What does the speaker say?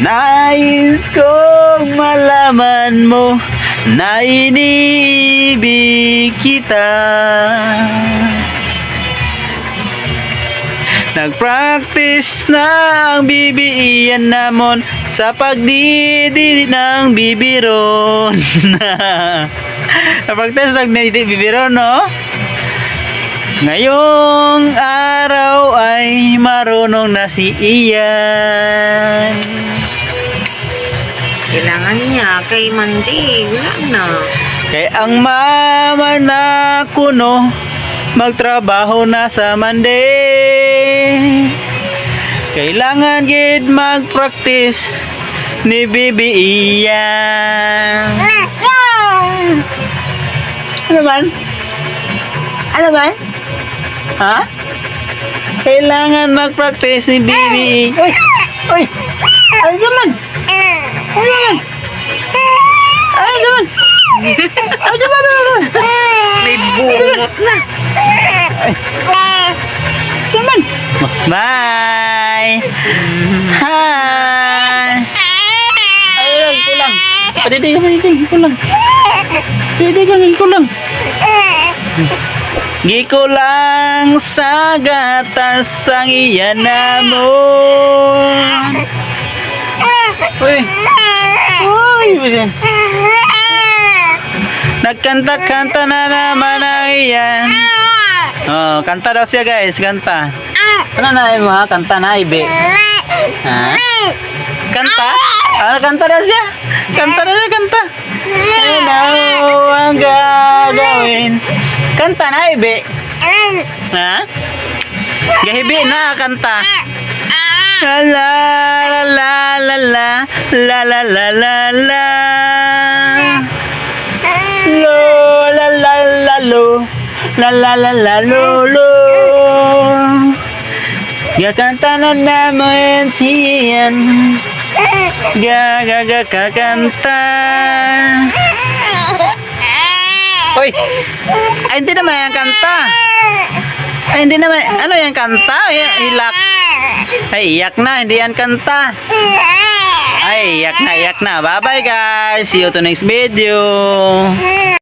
Nais kong malaman mo na iniibig kita. Nag-practice na ang bibiiyan namon sa pagdidi ng bibiron. Nag-practice nagdidi bibiron, no? Ngayong araw ay marunong na si Ian. Kailangan niya kay Mandy. Wala na. Kay ang mama na kuno magtrabaho na sa Monday. Kailangan gid mag-practice ni Bibi Ian. Ano man? Ano man? Ha? Kailangan mag-practice ni Bibi. Uy! Uy! Ano naman? Ano naman? Ano naman? Ano naman? May bunot na. Ano naman? Bye! Hi! Ayun, kulang. Padidig, kulang. Padidig, kulang. Giko lang sa gatas ang iyan namon. Uy. Uy. Nagkanta-kanta na naman ang iyan. Oh, kanta daw siya, guys, kanta. Ano na mo ha? Kanta na, ibe. Ha? Kanta? Ano kanta daw siya? Kanta daw siya, kanta. Ano ang gagawin? Kanta na, ibe. Ha? Gahibi na, kanta. La la la la la la la la la la lo la la la lo la la la la lo lo. Gakanta na naman siyan. Kakanta. Uy! Ay, hindi naman yung kanta. Ay, hindi naman. Ano yung kanta? Hilak. Ay, iyak na. Hindi yan kanta. Ay, iyak na. Bye-bye, guys. See you to next video.